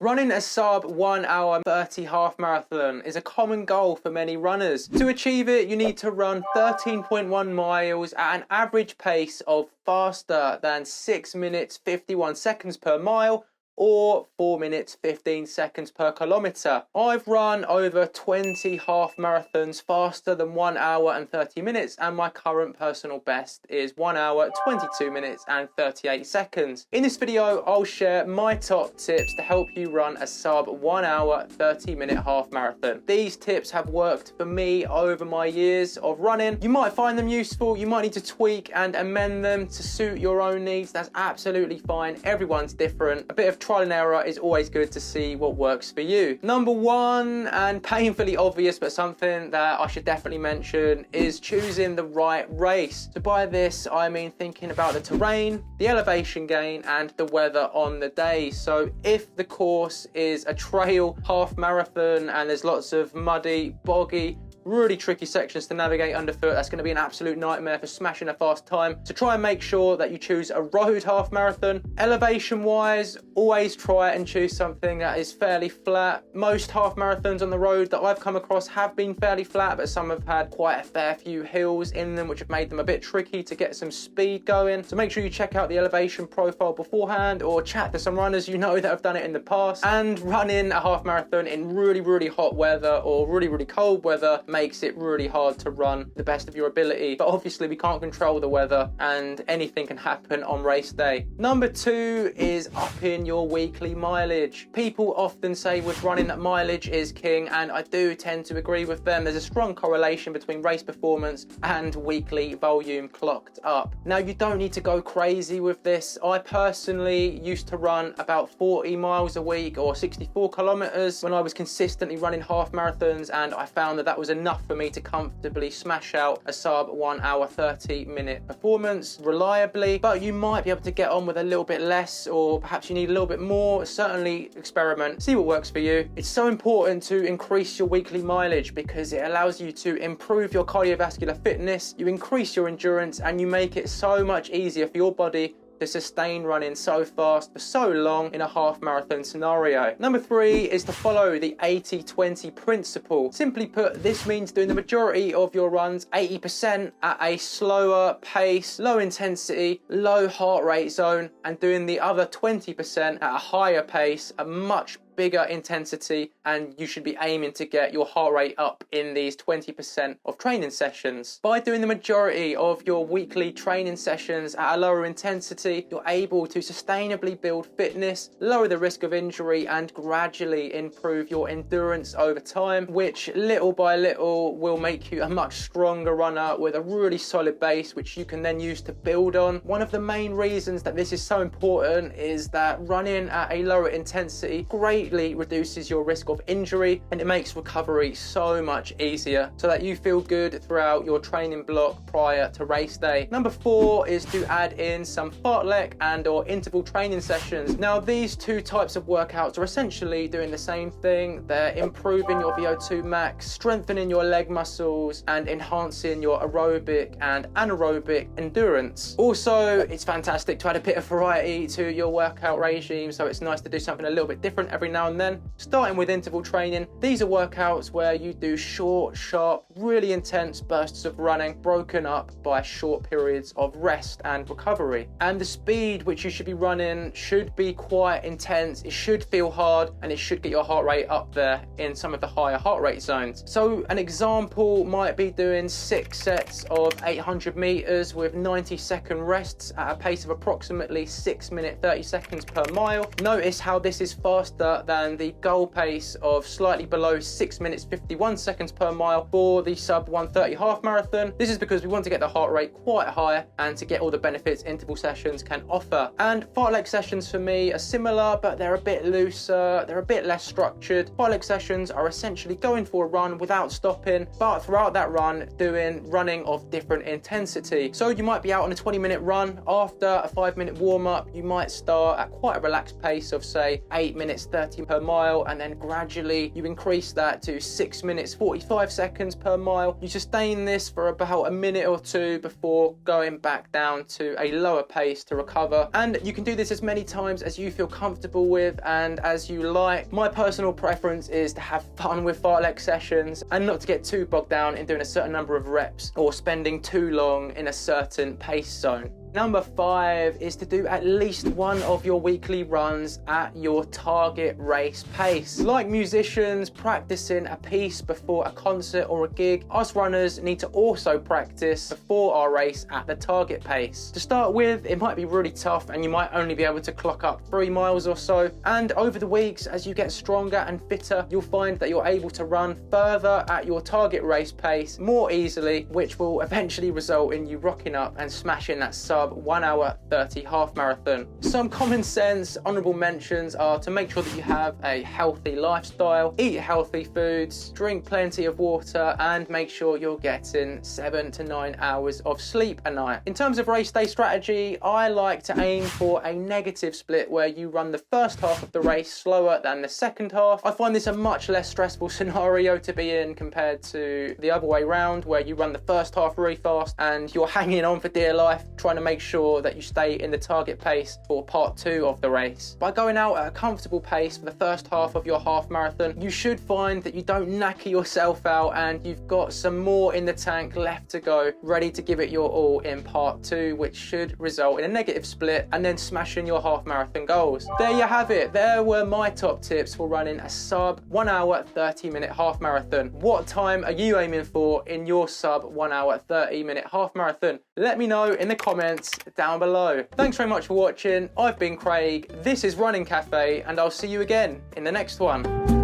Running a sub 1 hour 30 half marathon is a common goal for many runners. To achieve it, you need to run 13.1 miles at an average pace of faster than 6 minutes 51 seconds per mile, or 4 minutes 15 seconds per kilometre. I've run over 20 half marathons faster than 1 hour and 30 minutes, and my current personal best is 1 hour 22 minutes and 38 seconds. In this video, I'll share my top tips to help you run a sub 1 hour 30-minute half marathon. These tips have worked for me over my years of running. You might find them useful, you might need to tweak and amend them to suit your own needs. That's absolutely fine. Everyone's different. A bit of trial and error is always good to see what works for you. Number one, and painfully obvious but something that I should definitely mention, is choosing the right race. So by this I mean thinking about the terrain, the elevation gain and the weather on the day. So if the course is a trail half marathon and there's lots of muddy, boggy, really tricky sections to navigate underfoot, that's going to be an absolute nightmare for smashing a fast time. So try and make sure that you choose a road half marathon. Elevation wise, always try and choose something that is fairly flat. Most half marathons on the road that I've come across have been fairly flat, but some have had quite a fair few hills in them, which have made them a bit tricky to get some speed going. So make sure you check out the elevation profile beforehand, or chat to some runners you know that have done it in the past. And running a half marathon in really hot weather or really cold weather makes it really hard to run the best of your ability. But obviously we can't control the weather and anything can happen on race day. Number two is upping your weekly mileage. People often say with running that mileage is king, and I do tend to agree with them. There's a strong correlation between race performance and weekly volume clocked up. Now you don't need to go crazy with this. I personally used to run about 40 miles a week or 64 kilometers when I was consistently running half marathons, and I found that that was enough for me to comfortably smash out a sub 1 hour 30-minute performance reliably. But you might be able to get on with a little bit less, or perhaps you need a little bit more. Certainly experiment, see what works for you. It's so important to increase your weekly mileage because it allows you to improve your cardiovascular fitness, you increase your endurance, and you make it so much easier for your body to sustain running so fast for so long in a half marathon scenario. Number three is to follow the 80-20 principle. Simply put, this means doing the majority of your runs 80% at a slower pace, low intensity, low heart rate zone, and doing the other 20% at a higher pace, a much bigger intensity, and you should be aiming to get your heart rate up in these 20% of training sessions. By doing the majority of your weekly training sessions at a lower intensity, you're able to sustainably build fitness, lower the risk of injury, and gradually improve your endurance over time, which little by little will make you a much stronger runner with a really solid base, which you can then use to build on. One of the main reasons that this is so important is that running at a lower intensity greatly reduces your risk of injury, and it makes recovery so much easier so that you feel good throughout your training block prior to race day. Number four is to add in some Fartlek and or interval training sessions. Now these two types of workouts are essentially doing the same thing. They're improving your VO2 max, strengthening your leg muscles, and enhancing your aerobic and anaerobic endurance. Also, it's fantastic to add a bit of variety to your workout regime, so it's nice to do something a little bit different every now and then. Starting with interval training, these are workouts where you do short, sharp, really intense bursts of running broken up by short periods of rest and recovery. And the speed which you should be running should be quite intense, it should feel hard, and it should get your heart rate up there in some of the higher heart rate zones. So an example might be doing 6 sets of 800 meters with 90-second rests at a pace of approximately 6 minutes 30 seconds per mile. Notice how this is faster than the goal pace of slightly below 6 minutes 51 seconds per mile for the sub 130 half marathon. This is because we want to get the heart rate quite high and to get all the benefits interval sessions can offer. And Fartlek sessions for me are similar, but they're a bit looser, they're a bit less structured. Fartlek sessions are essentially going for a run without stopping, but throughout that run doing running of different intensity. So you might be out on a 20-minute run. After a 5-minute warm-up, you might start at quite a relaxed pace of say 8 minutes 30 1:30 per mile, and then gradually you increase that to 6 minutes 45 seconds per mile. You sustain this for about a minute or two before going back down to a lower pace to recover. And you can do this as many times as you feel comfortable with and as you like. My personal preference is to have fun with fartlek sessions and not to get too bogged down in doing a certain number of reps or spending too long in a certain pace zone. Number 5 is to do at least one of your weekly runs at your target race pace. Like musicians practicing a piece before a concert or a gig, us runners need to also practice before our race at the target pace. To start with, it might be really tough and you might only be able to clock up 3 miles or so. And over the weeks, as you get stronger and fitter, you'll find that you're able to run further at your target race pace more easily, which will eventually result in you rocking up and smashing that sub 1:30 half marathon. Some common sense honourable mentions are to make sure that you have a healthy lifestyle, eat healthy foods, drink plenty of water, and make sure you're getting 7 to 9 hours of sleep a night. In terms of race day strategy, I like to aim for a negative split where you run the first half of the race slower than the second half. I find this a much less stressful scenario to be in compared to the other way round, where you run the first half really fast and you're hanging on for dear life, trying to make sure that you stay in the target pace for part 2 of the race. By going out at a comfortable pace for the first half of your half marathon, you should find that you don't knacker yourself out and you've got some more in the tank left to go, ready to give it your all in part 2, which should result in a negative split and then smashing your half marathon goals. There you have it. There were my top tips for running a sub 1:30 minute half marathon. What time are you aiming for in your sub 1:30 minute half marathon? Let me know in the comments down below. Thanks very much for watching. I've been Craig, this is Running Cafe, and I'll see you again in the next one.